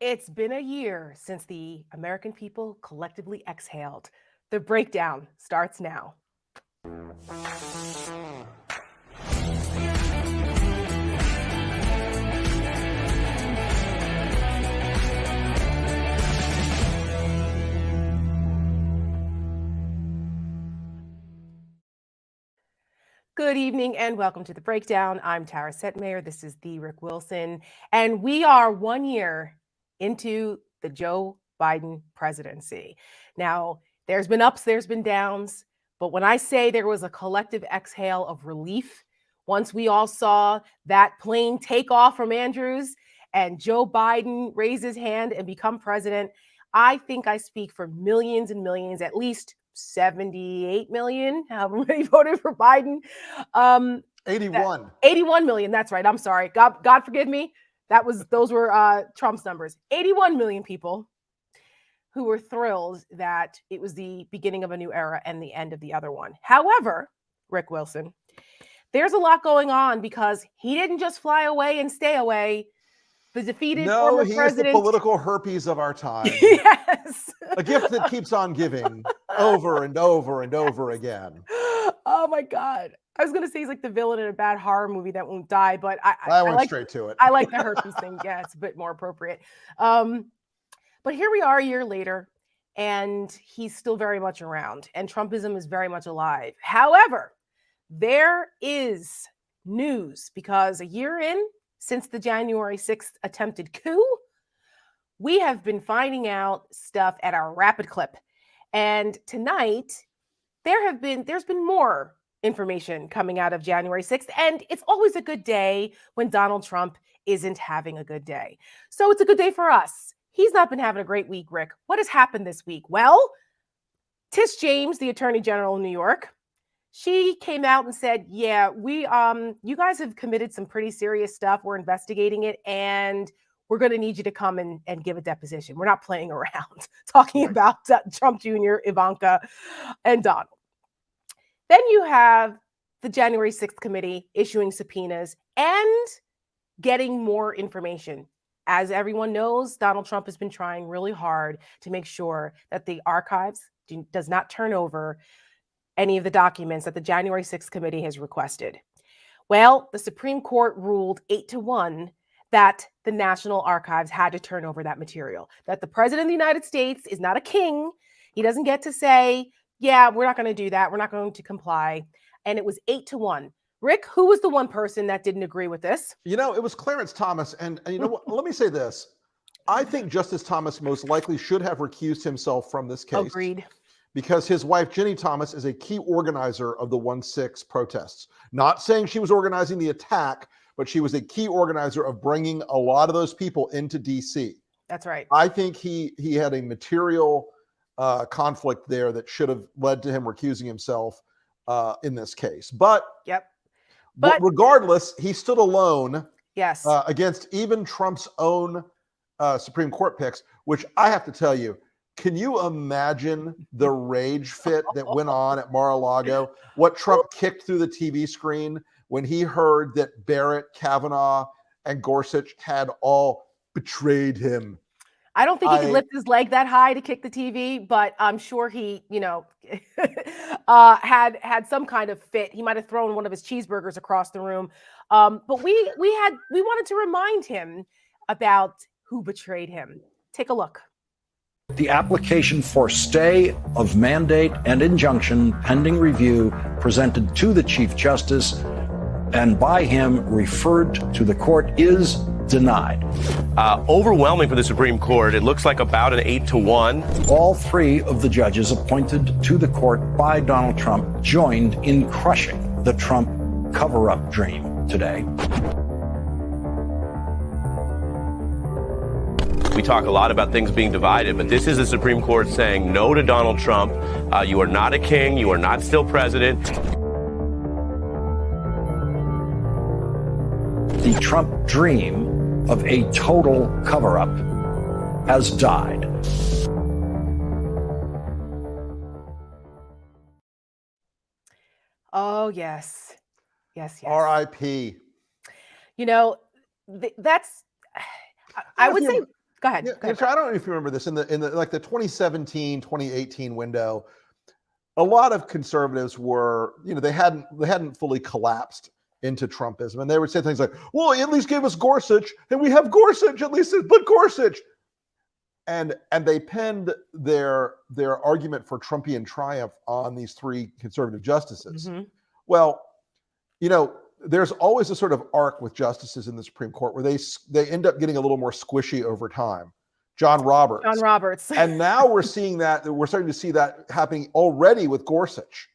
It's been a year since the American people collectively exhaled. The breakdown starts now. Good evening and welcome to The Breakdown. I'm Tara Setmayer. This is the Rick Wilson. And we are 1 year into the Joe Biden presidency. Now, there's been ups, there's been downs. But when I say there was a collective exhale of relief, once we all saw that plane take off from Andrews and Joe Biden raise his hand and become president, I think I speak for millions and millions, at least 78 million, however many voted for Biden. 81 million, that's right. I'm sorry. God forgive me. Those were Trump's numbers. 81 million people who were thrilled that it was the beginning of a new era and the end of the other one. However, Rick Wilson, there's a lot going on because he didn't just fly away and stay away. The defeated former president. Is the political herpes of our time. Yes. A gift that keeps on giving over and over and over again. Oh my God. I was going to say he's like the villain in a bad horror movie that won't die, but I went straight to it. I like the herpes thing. Yeah, it's a bit more appropriate. But here we are a year later, and he's still very much around, and Trumpism is very much alive. However, there is news because a year in, since the January 6th attempted coup, we have been finding out stuff at our rapid clip. And tonight, there's been more information coming out of January 6th. And it's always a good day when Donald Trump isn't having a good day. So it's a good day for us. He's not been having a great week, Rick. What has happened this week? Well, Tish James, the Attorney General of New York, she came out and said, yeah, you guys have committed some pretty serious stuff. We're investigating it, and we're going to need you to come and give a deposition. We're not playing around talking about Trump Jr., Ivanka, and Donald. Then you have the January 6th committee issuing subpoenas and getting more information. As everyone knows, Donald Trump has been trying really hard to make sure that the archives does not turn over any of the documents that the January 6th committee has requested. Well, the Supreme Court ruled 8-1 that the National Archives had to turn over that material, that the President of the United States is not a king. He doesn't get to say, yeah, we're not going to do that. We're not going to comply. And it was 8-1. Rick, who was the one person that didn't agree with this? It was Clarence Thomas. And you know what? Let me say this. I think Justice Thomas most likely should have recused himself from this case. Agreed. Because his wife, Ginny Thomas, is a key organizer of the 1-6 protests. Not saying she was organizing the attack, but she was a key organizer of bringing a lot of those people into D.C. That's right. I think he had a material conflict there that should have led to him recusing himself in this case. But regardless, he stood alone. Yes. Against even Trump's own Supreme Court picks, which I have to tell you, can you imagine the rage fit that went on at Mar-a-Lago? What Trump kicked through the TV screen when he heard that Barrett, Kavanaugh, and Gorsuch had all betrayed him. I don't think he could lift his leg that high to kick the TV, but I'm sure he, had some kind of fit. He might have thrown one of his cheeseburgers across the room. But we wanted to remind him about who betrayed him. Take a look. The application for stay of mandate and injunction pending review presented to the Chief Justice and by him referred to the court is denied. Overwhelming for the Supreme Court. It looks like about an 8-1. All three of the judges appointed to the court by Donald Trump joined in crushing the Trump cover-up dream today. We talk a lot about things being divided, but this is the Supreme Court saying no to Donald Trump. You are not a king. You are not still president. The Trump dream of a total cover-up has died. Oh, yes. Yes. R.I.P. That's, I would say, Go ahead. Yeah, Go ahead. so I don't know if you remember this in the like the 2017, 2018 window. A lot of conservatives were, they hadn't fully collapsed into Trumpism, and they would say things like, "Well, he at least gave us Gorsuch, and we have Gorsuch at least, but Gorsuch." And they pinned their argument for Trumpian triumph on these three conservative justices. Mm-hmm. Well, there's always a sort of arc with justices in the Supreme Court where they end up getting a little more squishy over time. John Roberts. And now we're starting to see that happening already with Gorsuch.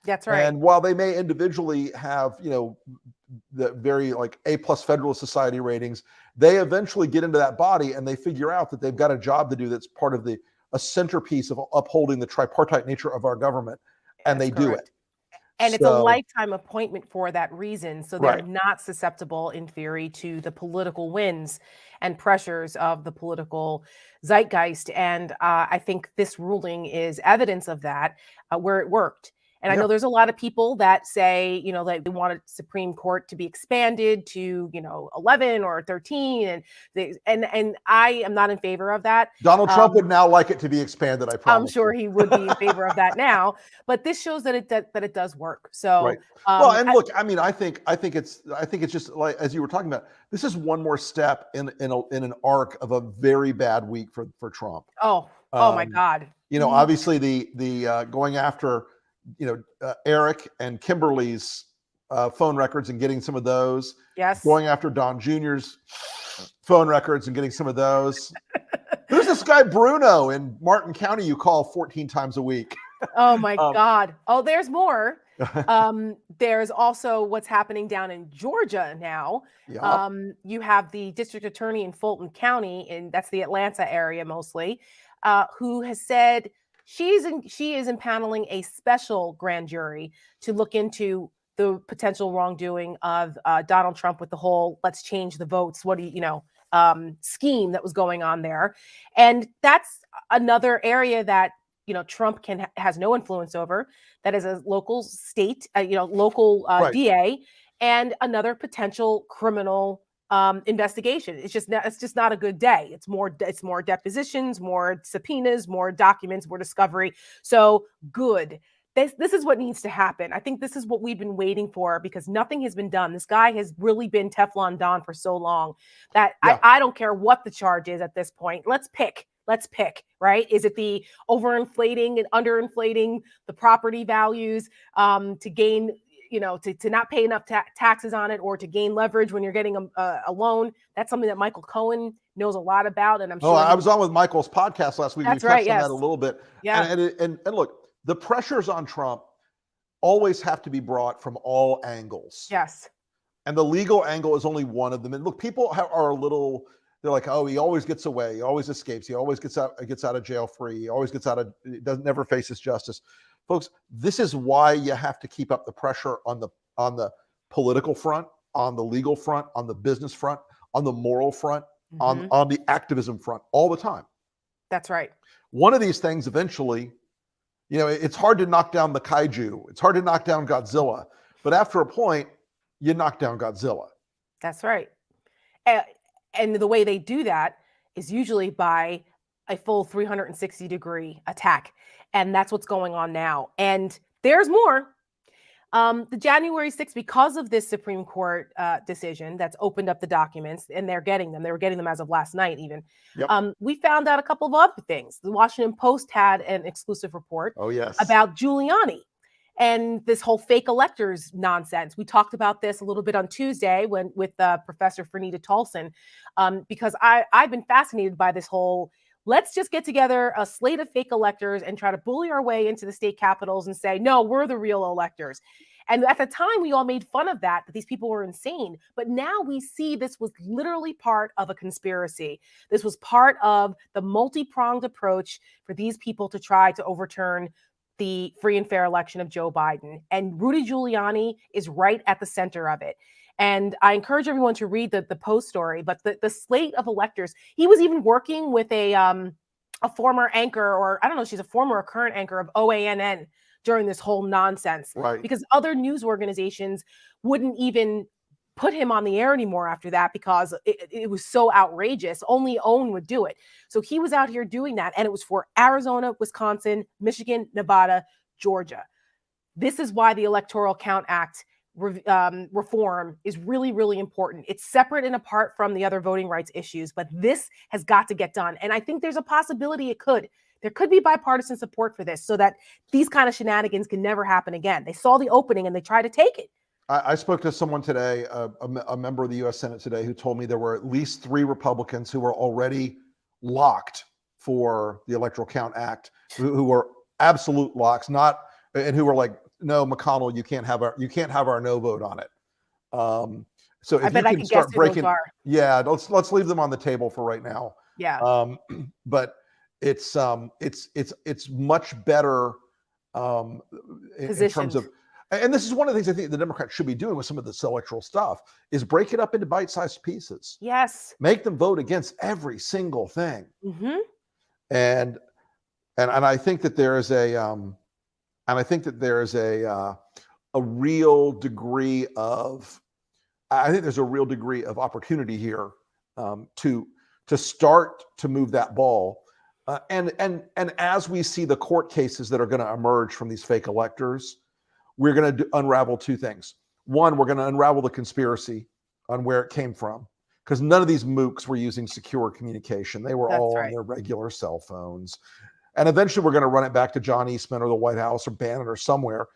That's right. And while they may individually have, the very like A+ Federalist Society ratings, they eventually get into that body and they figure out that they've got a job to do that's part of a centerpiece of upholding the tripartite nature of our government. And they do it. And it's a lifetime appointment for that reason. So they're Right. not susceptible, in theory, to the political winds and pressures of the political zeitgeist. And I think this ruling is evidence of that, where it worked. And I know there's a lot of people that say, that they wanted Supreme Court to be expanded to, 11 or 13. And I am not in favor of that. Donald Trump would now like it to be expanded, I promise. I'm sure he would be in favor of that now. But this shows that it does work. So, right. Well, and look, I think it's just like, as you were talking about, this is one more step in an arc of a very bad week for Trump. Oh my God. Obviously the going after Eric and Kimberly's phone records and getting some of those. Yes. Going after Don Jr.'s phone records and getting some of those. Who's this guy Bruno in Martin County you call 14 times a week? Oh my God. Oh, there's more. There's also what's happening down in Georgia now. Yep. You have the district attorney in Fulton County, and that's the Atlanta area mostly, who has said she is impaneling a special grand jury to look into the potential wrongdoing of Donald Trump with the whole "let's change the votes" scheme that was going on there, and that's another area that Trump has no influence over. That is a local state, local Right. DA, and another potential criminal investigation. It's just not a good day. It's more depositions, more subpoenas, more documents, more discovery. So good. This is what needs to happen. I think this is what we've been waiting for, because nothing has been done. This guy has really been Teflon Don for so long that I don't care what the charge is at this point. Let's pick, right? Is it the overinflating and underinflating the property values to gain, to not pay enough taxes on it, or to gain leverage when you're getting a loan? That's something that Michael Cohen knows a lot about. And I'm sure I was on with Michael's podcast last week. That's we touched right, on that a little bit. Yeah. And look, the pressures on Trump always have to be brought from all angles. Yes. And the legal angle is only one of them. And look, people are a little, they're like, oh, he always gets away. He always escapes. He always gets out of jail free. He always never faces justice. Folks, this is why you have to keep up the pressure on the political front, on the legal front, on the business front, on the moral front, on the activism front, all the time. That's right. One of these things eventually, it's hard to knock down the kaiju. It's hard to knock down Godzilla. But after a point, you knock down Godzilla. That's right. And the way they do that is usually by a full 360-degree attack. And that's what's going on now. And there's more. The January 6th, because of this Supreme Court decision that's opened up the documents, and they're getting them. They were getting them as of last night even. Yep. We found out a couple of other things. The Washington Post had an exclusive report about Giuliani and this whole fake electors nonsense. We talked about this a little bit on Tuesday with Professor Fernita Tolson, because I've been fascinated by this whole, let's just get together a slate of fake electors and try to bully our way into the state capitals and say, no, we're the real electors. And at the time, we all made fun of that these people were insane. But now we see this was literally part of a conspiracy. This was part of the multi-pronged approach for these people to try to overturn the free and fair election of Joe Biden. And Rudy Giuliani is right at the center of it. And I encourage everyone to read the Post story, but the slate of electors, he was even working with a former anchor, or I don't know, she's a former or current anchor of OANN during this whole nonsense. Right. Because other news organizations wouldn't even put him on the air anymore after that because it was so outrageous. Only OWN would do it. So he was out here doing that, and it was for Arizona, Wisconsin, Michigan, Nevada, Georgia. This is why the Electoral Count Act reform is really, really important. It's separate and apart from the other voting rights issues, but this has got to get done. And I think there's a possibility there could be bipartisan support for this so that these kind of shenanigans can never happen again. They saw the opening and they tried to take it. I spoke to someone today, a member of the U.S. Senate today, who told me there were at least 3 Republicans who were already locked for the Electoral Count Act, who were absolute locks, and who were like, no, McConnell, you can't have our no vote on it. So if you can start breaking, yeah, let's leave them on the table for right now. Yeah. But it's much better in terms of, and this is one of the things I think the Democrats should be doing with some of this electoral stuff, is break it up into bite-sized pieces. Yes. Make them vote against every single thing. Mm-hmm. And I think that there is a real degree of, there's a real degree of opportunity here to start to move that ball. And as we see the court cases that are going to emerge from these fake electors, we're going to unravel 2 things. One, we're going to unravel the conspiracy on where it came from, because none of these mooks were using secure communication. They were all on their regular cell phones. And eventually we're going to run it back to John Eastman or the White House or Bannon or somewhere.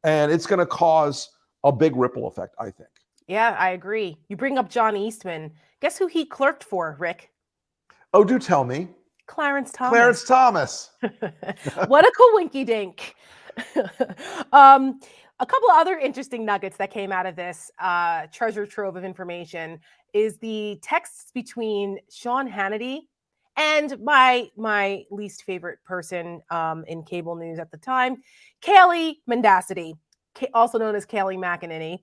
And it's going to cause a big ripple effect, I think. Yeah, I agree. You bring up John Eastman. Guess who he clerked for, Rick? Oh, do tell me. Clarence Thomas. Clarence Thomas. What a coinky dink. A couple of other interesting nuggets that came out of this treasure trove of information is the texts between Sean Hannity and my least favorite person in cable news at the time, Kayleigh Mendacity, also known as Kayleigh McEnany.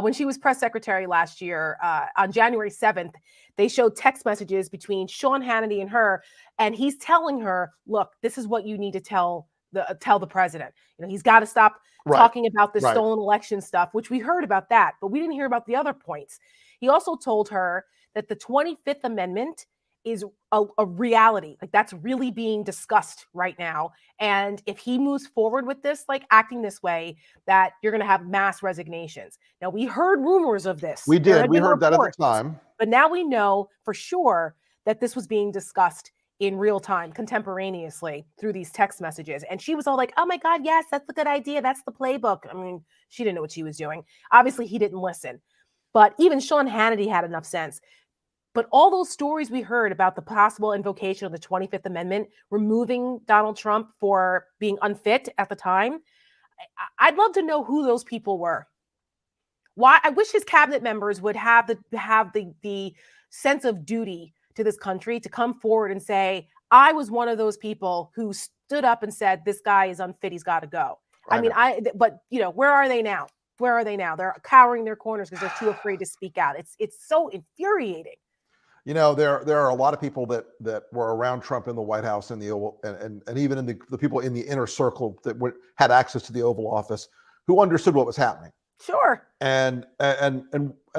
When she was press secretary last year, on January 7th, they showed text messages between Sean Hannity and her, and he's telling her, look, this is what you need to tell the president. You know, he's got to stop talking about the stolen election stuff, which we heard about that, but we didn't hear about the other points. He also told her that the 25th Amendment is a reality. Like, that's really being discussed right now. And if he moves forward with this, like acting this way, that you're going to have mass resignations. Now, we heard rumors of this. We did. We heard that at the time. But now we know for sure that this was being discussed in real time, contemporaneously through these text messages. And she was all like, oh my God, yes, that's a good idea. That's the playbook. I mean, she didn't know what she was doing. Obviously, he didn't listen. But even Sean Hannity had enough sense. But all those stories we heard about the possible invocation of the 25th Amendment, removing Donald Trump for being unfit at the time, I'd love to know who those people were. Why? I wish his cabinet members would have the sense of duty to this country to come forward and say, I was one of those people who stood up and said, this guy is unfit, he's got to go. But you know, where are they now? Where are they now? They're cowering their corners because they're too afraid to speak out. It's so infuriating. You know, there are a lot of people that were around Trump in the White House and the Oval, and even in the people in the inner circle that had access to the Oval Office, who understood what was happening. Sure. And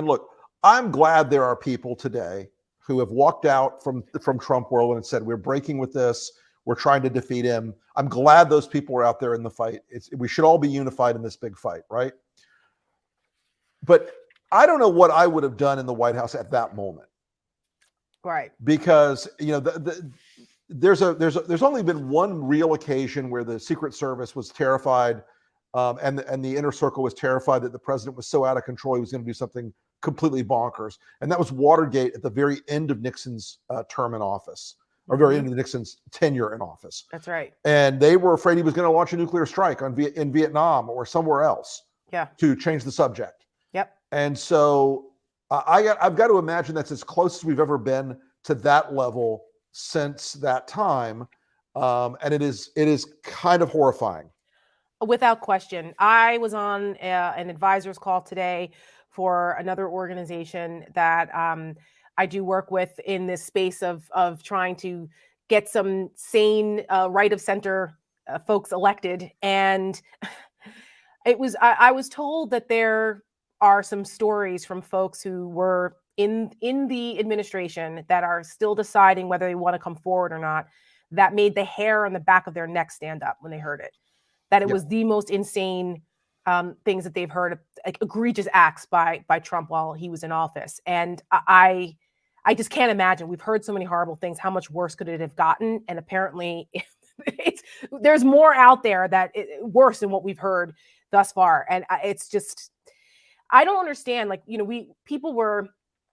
look, I'm glad there are people today who have walked out from Trump world and said, we're breaking with this. We're trying to defeat him. I'm glad those people are out there in the fight. We should all be unified in this big fight, right? But I don't know what I would have done in the White House at that moment. Right. Because, you know, there's only been one real occasion where the Secret Service was terrified, and the inner circle was terrified that the president was so out of control he was going to do something completely bonkers, and that was Watergate at the very end of Nixon's term in office, or very end of Nixon's tenure in office. That's right. And they were afraid he was going to launch a nuclear strike in Vietnam or somewhere else. Yeah. To change the subject. Yep. And so I've got to imagine that's as close as we've ever been to that level since that time, and it is kind of horrifying. Without question. I was on an advisor's call today for another organization that I do work with in this space of trying to get some sane right of center folks elected, and I was told that there are some stories from folks who were in the administration that are still deciding whether they want to come forward or not, that made the hair on the back of their neck stand up when they heard it. That it was the most insane things that they've heard, like egregious acts by Trump while he was in office. And I just can't imagine. We've heard so many horrible things. How much worse could it have gotten? And apparently, there's more out there that worse than what we've heard thus far. And it's just, I don't understand. Like, people were.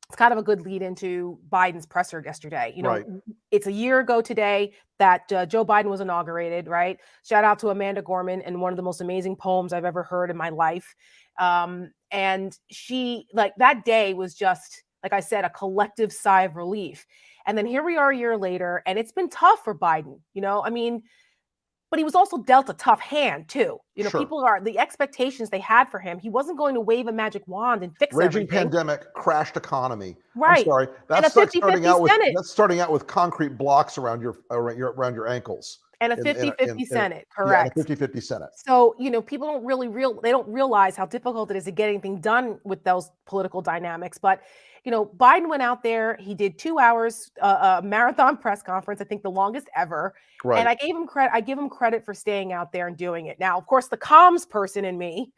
It's kind of a good lead into Biden's presser yesterday. It's a year ago today that Joe Biden was inaugurated, right? Shout out to Amanda Gorman and one of the most amazing poems I've ever heard in my life. And she, like, that day was just, like I said, a collective sigh of relief. And then here we are a year later, and it's been tough for Biden, but he was also dealt a tough hand too. People the expectations they had for him. He wasn't going to wave a magic wand and fix raging everything. Pandemic, crashed economy. Right. I'm sorry. That's like starting out with concrete blocks around your ankles. And a 50-50 Senate, correct. Yeah, a 50-50 Senate. So, people don't realize how difficult it is to get anything done with those political dynamics. But, Biden went out there, he did 2 hours, a marathon press conference, I think the longest ever. Right. And I give him credit for staying out there and doing it. Now, of course, the comms person in me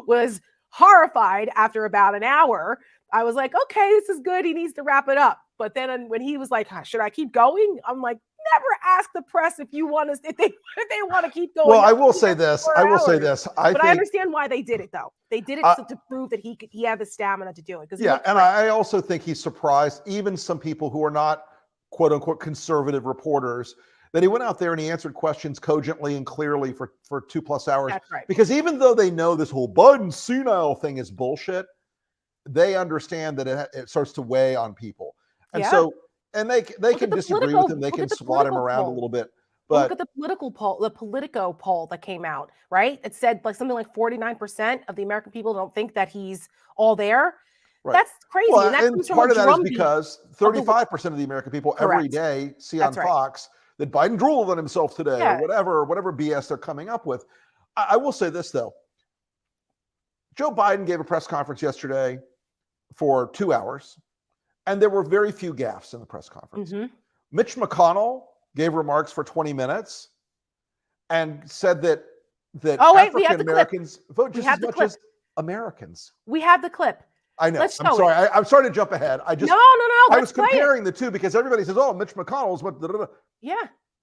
was horrified after about an hour. I was like, okay, this is good. He needs to wrap it up. But then when he was like, should I keep going? I'm like, never ask the press if they want to keep going. Well, I will say this. I understand why they did it though. They did it to prove that he had the stamina to do it. I also think he surprised even some people who are not quote unquote conservative reporters that he went out there and he answered questions cogently and clearly for 2+ hours. That's right. Because even though they know this whole Biden senile thing is bullshit, they understand that it starts to weigh on people. And so, and they can disagree with him. They can swat him around a little bit. But look at the political poll, the Politico poll that came out, right? It said something like 49% of the American people don't think that he's all there. Right. That's crazy. Well, and part of that is because 35% of the American people every day see on Fox that Biden drooled on himself today, or whatever BS they're coming up with. I will say this though. Joe Biden gave a press conference yesterday for 2 hours, and there were very few gaffes in the press conference. Mm-hmm. Mitch McConnell gave remarks for 20 minutes and said that African Americans vote just as much as Americans. We have the clip. I know. I'm sorry. I'm sorry to jump ahead. No. I was comparing the two because everybody says, "Oh, Mitch McConnell's what." Yeah,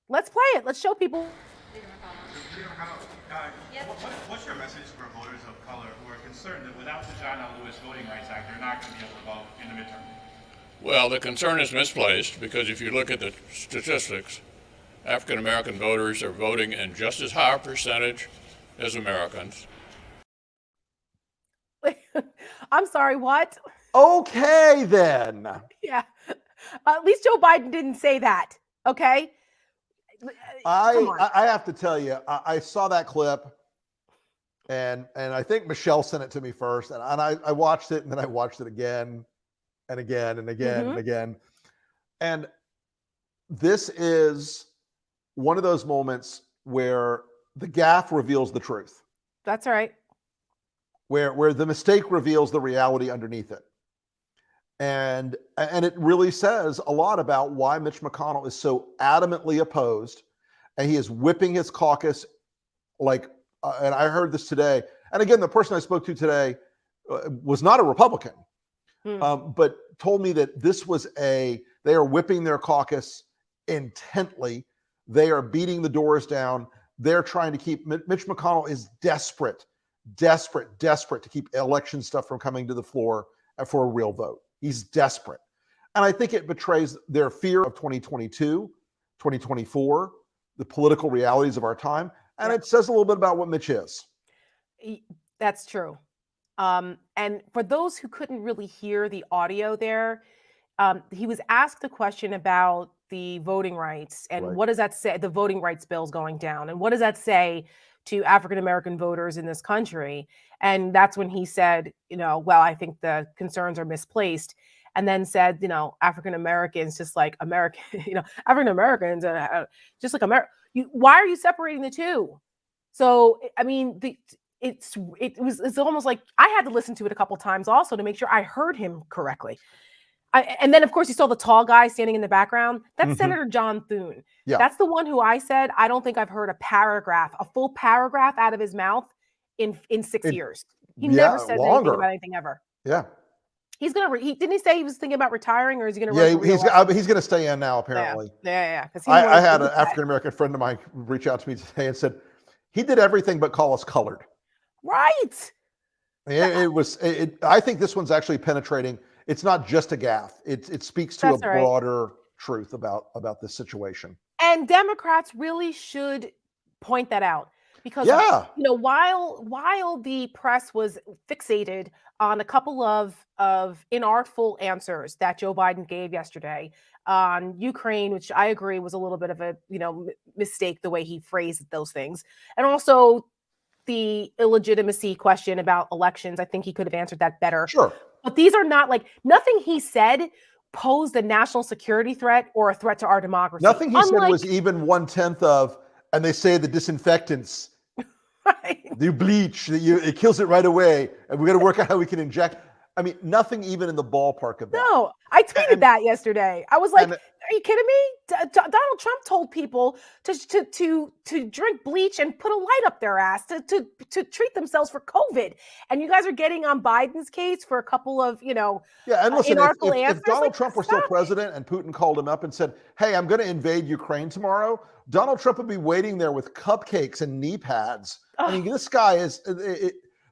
let's play it. Let's show people. What's your message for voters of color who are concerned that without the John L. Lewis Voting Rights Act, they're not going to be able to vote in the midterm? Well, the concern is misplaced because if you look at the statistics, African American voters are voting in just as high a percentage as Americans. I'm sorry, what? Okay, then. Yeah. At least Joe Biden didn't say that. Okay. I have to tell you, I saw that clip and I think Michelle sent it to me first. And I watched it and then I watched it again and again and again and again. And this is one of those moments where the gaffe reveals the truth. That's right. Where the mistake reveals the reality underneath it. And it really says a lot about why Mitch McConnell is so adamantly opposed, and he is whipping his caucus like, and I heard this today. And again, the person I spoke to today was not a Republican, but told me that they are whipping their caucus intently. They are beating the doors down. They're trying to keep, Mitch McConnell is desperate to keep election stuff from coming to the floor for a real vote. He's desperate. And I think it betrays their fear of 2022, 2024, the political realities of our time. And it says a little bit about what Mitch is. That's true. And for those who couldn't really hear the audio there, he was asked the question about the voting rights and what does that say, the voting rights bill's going down, and what does that say to African-American voters in this country? And that's when he said, well, I think the concerns are misplaced. And then said, African-Americans, just like American, African-Americans, just like America. Why are you separating the two? So, I mean, it's almost like I had to listen to it a couple times also to make sure I heard him correctly. And then, of course, you saw the tall guy standing in the background. That's Senator John Thune. Yeah. That's the one who I said I don't think I've heard a full paragraph out of his mouth in 6 years. He never said anything about anything ever. Yeah. He's gonna. Didn't he say he was thinking about retiring, or is he gonna? Yeah, he's gonna stay in now. Apparently. Yeah. I had an African American friend of mine reach out to me today and said he did everything but call us colored. Right. I think this one's actually penetrating. It's not just a gaffe. It speaks to broader truth about this situation. And Democrats really should point that out because while the press was fixated on a couple of inartful answers that Joe Biden gave yesterday on Ukraine, which I agree was a little bit of a mistake the way he phrased those things, and also the illegitimacy question about elections. I think he could have answered that better. Sure. But these are not nothing he said posed a national security threat or a threat to our democracy. Nothing he said was even 1/10 of, and they say the disinfectants, the bleach, it kills it right away, and we got to work out how we can inject. I mean, nothing even in the ballpark of that. No, I tweeted that yesterday. I was like, are you kidding me? Donald Trump told people to drink bleach and put a light up their ass to treat themselves for COVID. And you guys are getting on Biden's case for a couple of, and listen, if Donald Trump were still president and Putin called him up and said, hey, I'm going to invade Ukraine tomorrow, Donald Trump would be waiting there with cupcakes and knee pads. I mean, this guy is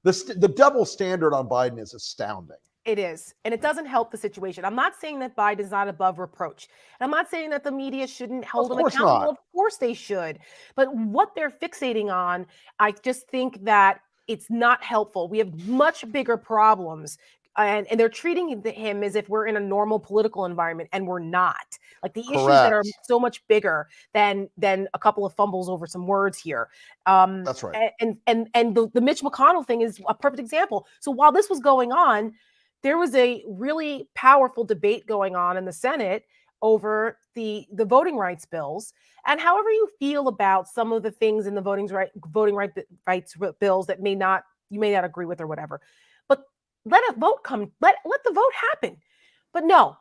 the double standard on Biden is astounding. It is. And it doesn't help the situation. I'm not saying that Biden is not above reproach. And I'm not saying that the media shouldn't hold him accountable. Of course they should. But what they're fixating on, I just think that it's not helpful. We have much bigger problems. And they're treating him as if we're in a normal political environment, and we're not. Like the issues that are so much bigger than a couple of fumbles over some words here. That's right. And the Mitch McConnell thing is a perfect example. So while this was going on, there was a really powerful debate going on in the Senate over the voting rights bills. And however you feel about some of the things in the voting rights bills that you may not agree with or whatever, but let a vote come. Let the vote happen. But no.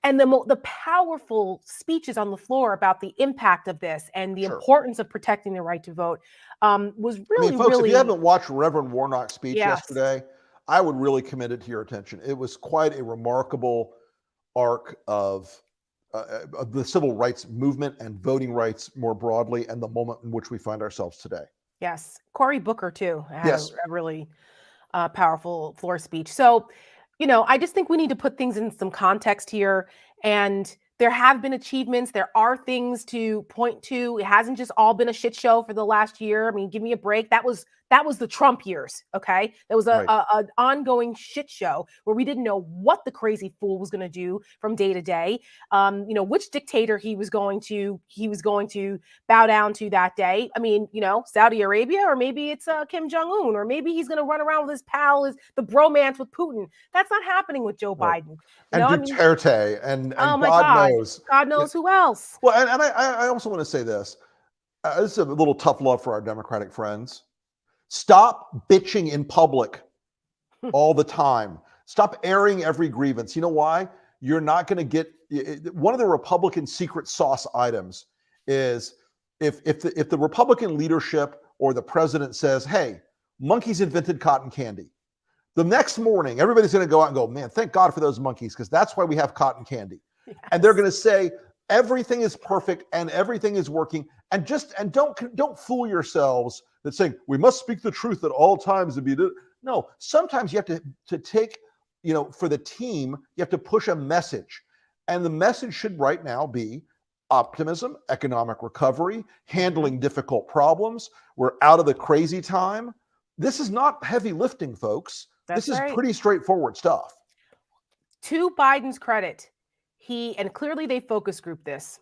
And the powerful speeches on the floor about the impact of this and the importance of protecting the right to vote was really, folks, really. If you haven't watched Reverend Warnock's speech yesterday, I would really commit it to your attention. It was quite a remarkable arc of the civil rights movement and voting rights more broadly, and the moment in which we find ourselves today. Yes. Cory Booker, too, had a really powerful floor speech. So, I just think we need to put things in some context here. And there have been achievements. There are things to point to. It hasn't just all been a shit show for the last year. I mean, give me a break. That was the Trump years, okay? There was an ongoing shit show where we didn't know what the crazy fool was going to do from day to day. Which dictator he was going to bow down to that day. I mean, Saudi Arabia, or maybe it's Kim Jong-un, or maybe he's going to run around with his pal, the bromance with Putin. That's not happening with Joe Biden. And Duterte, and oh my God knows who else. Well, and I also want to say this. This is a little tough love for our Democratic friends. Stop bitching in public all the time. Stop airing every grievance. You know why? You're not going to get one of the Republican secret sauce items is if the Republican leadership or the president says, hey, monkeys invented cotton candy. The next morning, everybody's going to go out and go, man, thank God for those monkeys, because that's why we have cotton candy. Yes. And they're going to say everything is perfect and everything is working. And don't fool yourselves that saying we must speak the truth at all times. No, sometimes you have to take, for the team, you have to push a message. And the message should right now be optimism, economic recovery, handling difficult problems. We're out of the crazy time. This is not heavy lifting, folks. This is pretty straightforward stuff. To Biden's credit, and clearly they focus group this.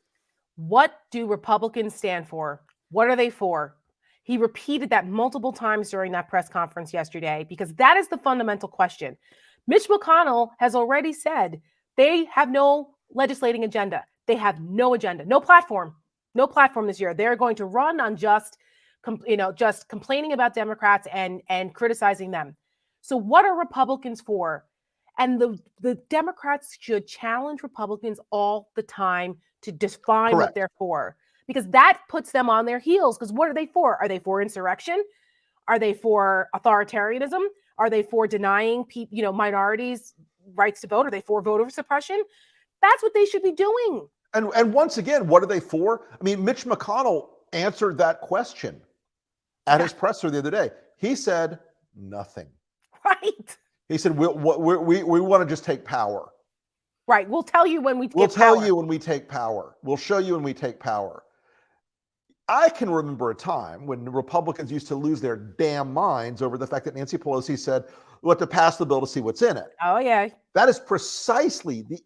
What do Republicans stand for? What are they for? He repeated that multiple times during that press conference yesterday, because that is the fundamental question. Mitch McConnell has already said they have no legislating agenda. They have no agenda, no platform this year. They're going to run on just just complaining about Democrats and criticizing them. So what are Republicans for? And the Democrats should challenge Republicans all the time to define Correct. what they're for, because that puts them on their heels. Because what are they for? Are they for insurrection? Are they for authoritarianism? Are they for denying minorities rights to vote? Are they for voter suppression? That's what they should be doing. And once again, what are they for? I mean, Mitch McConnell answered that question at his presser the other day. He said nothing. Right. He said, we want to just take power. Right. We'll tell you when we We'll get tell power. you when we take power. We'll show you when we take power. I can remember a time when Republicans used to lose their damn minds over the fact that Nancy Pelosi said, we have to pass the bill to see what's in it. Oh, yeah. That is precisely the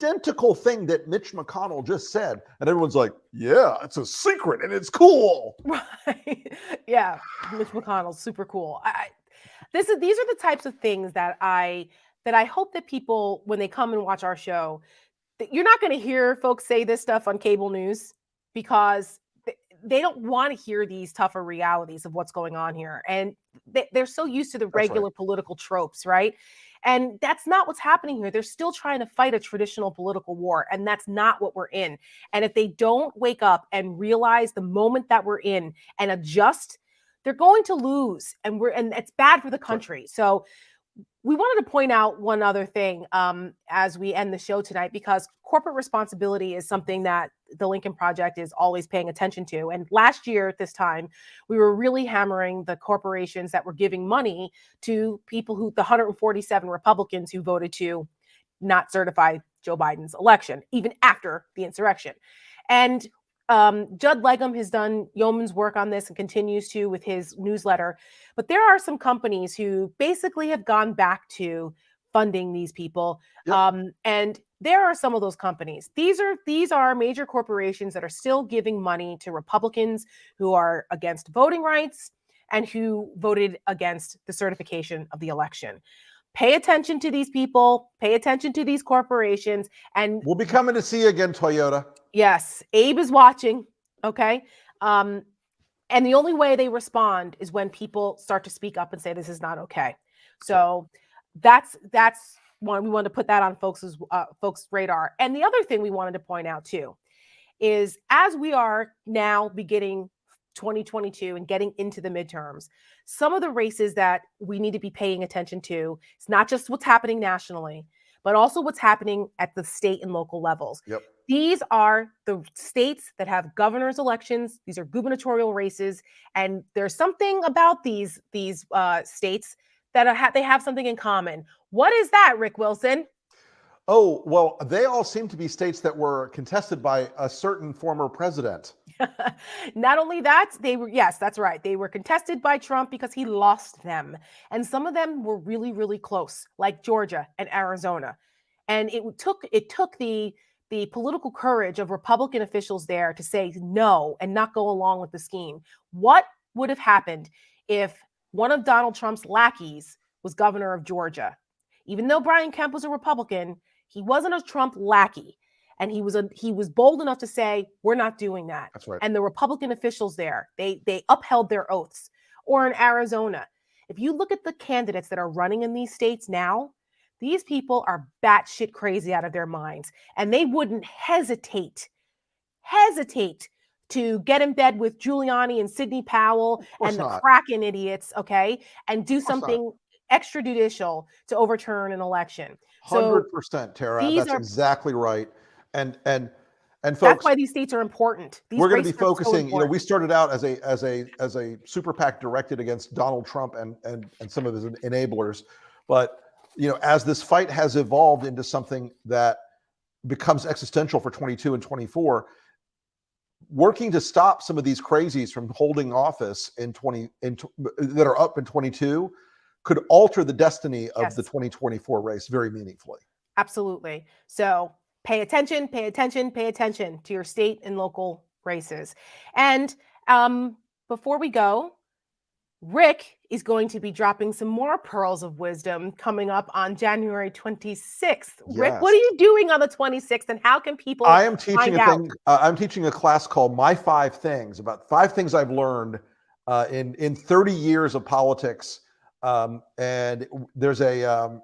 identical thing that Mitch McConnell just said. And everyone's like, yeah, it's a secret and it's cool. Right. Yeah. Mitch McConnell's super cool. These are the types of things that I hope that people, when they come and watch our show, that you're not going to hear folks say this stuff on cable news, because they don't want to hear these tougher realities of what's going on here. And they're so used to the regular political tropes, right? And that's not what's happening here. They're still trying to fight a traditional political war, and that's not what we're in. And if they don't wake up and realize the moment that we're in and adjust, they're going to lose. And it's bad for the country. So we wanted to point out one other thing as we end the show tonight, because corporate responsibility is something that the Lincoln Project is always paying attention to. And last year at this time, we were really hammering the corporations that were giving money to people the 147 Republicans who voted to not certify Joe Biden's election, even after the insurrection. And Judd Legum has done yeoman's work on this and continues to with his newsletter. But there are some companies who basically have gone back to funding these people. Yep. And there are some of those companies. These are major corporations that are still giving money to Republicans who are against voting rights and who voted against the certification of the election. Pay attention to these people, pay attention to these corporations. And we'll be coming to see you again, Toyota. Yes, Abe is watching. Okay. And the only way they respond is when people start to speak up and say, this is not okay. So that's one, we wanted to put that on folks' radar. And the other thing we wanted to point out too is, as we are now beginning 2022 and getting into the midterms, some of the races that we need to be paying attention to, it's not just what's happening nationally, but also what's happening at the state and local levels. Yep. These are the states that have governor's elections. These are gubernatorial races. And there's something about these states that they have something in common. What is that, Rick Wilson? Oh, well, they all seem to be states that were contested by a certain former president. Not only that, yes, that's right. They were contested by Trump because he lost them. And some of them were really, really close, like Georgia and Arizona. And it took the political courage of Republican officials there to say no and not go along with the scheme. What would have happened if one of Donald Trump's lackeys was governor of Georgia? Even though Brian Kemp was a Republican, he wasn't a Trump lackey. And he was bold enough to say, we're not doing that. That's right. And the Republican officials there, they upheld their oaths. Or in Arizona, if you look at the candidates that are running in these states now, these people are batshit crazy out of their minds. And they wouldn't hesitate to get in bed with Giuliani and Sidney Powell and the Kraken idiots, okay? And do something extrajudicial to overturn an election. 100%, Tara. That's exactly right. And folks, that's why these states are important. We're going to be focusing. We started out as a super PAC directed against Donald Trump and some of his enablers, but as this fight has evolved into something that becomes existential for 22 and 24, working to stop some of these crazies from holding office that are up in 22 could alter the destiny of the 2024 race very meaningfully. Absolutely. So pay attention to your state and local races. And before we go, Rick is going to be dropping some more pearls of wisdom coming up on January 26th. Yes. Rick, what are you doing on the 26th, and how can people I'm teaching a class called My 5 Things, about 5 things I've learned in 30 years of politics. And there's a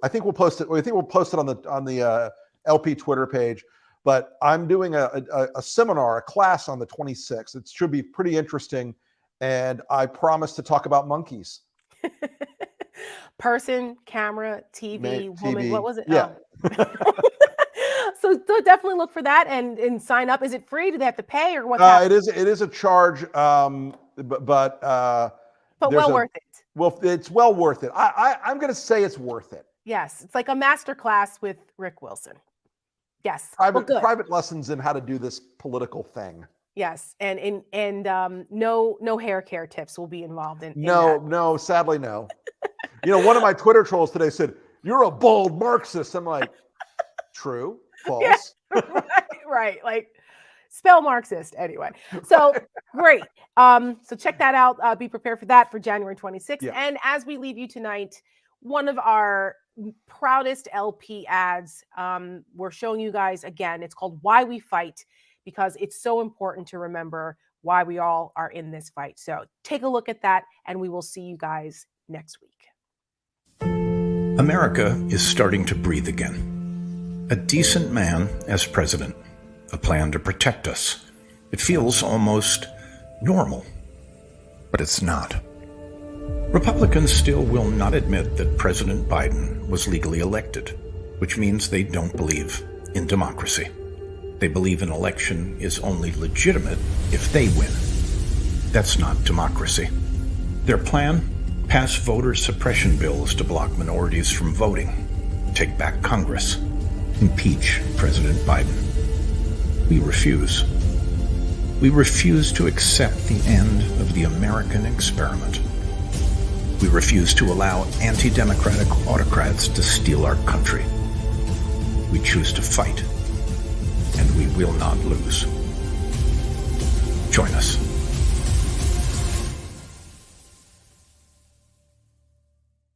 I think we'll post it. I think we'll post it on the LP Twitter page. But I'm doing a seminar, a class on the 26th. It should be pretty interesting, and I promise to talk about monkeys. Person, camera, TV, woman. TV. What was it? Yeah. Oh. So definitely look for that and sign up. Is it free? Do they have to pay or what? It is a charge, but well worth it. Well, it's well worth it. I'm going to say it's worth it. Yes, it's like a master class with Rick Wilson. Yes, private lessons in how to do this political thing. Yes, and no hair care tips will be involved in. No, sadly no. One of my Twitter trolls today said, "You're a bold Marxist." I'm like, true, false. Yeah, right. Like, spell Marxist anyway. So great. So check that out. Be prepared for that for January 26th. Yeah. And as we leave you tonight, one of our proudest LP ads, we're showing you guys again. It's called "Why We Fight," because it's so important to remember why we all are in this fight. So take a look at that, and we will see you guys next week. America is starting to breathe again. A decent man as president, a plan to protect us. It feels almost normal, but it's not. Republicans still will not admit that President Biden was legally elected, which means they don't believe in democracy. They believe an election is only legitimate if they win. That's not democracy. Their plan? Pass voter suppression bills to block minorities from voting, take back Congress, impeach President Biden. We refuse. We refuse to accept the end of the American experiment. We refuse to allow anti-democratic autocrats to steal our country. We choose to fight, and we will not lose.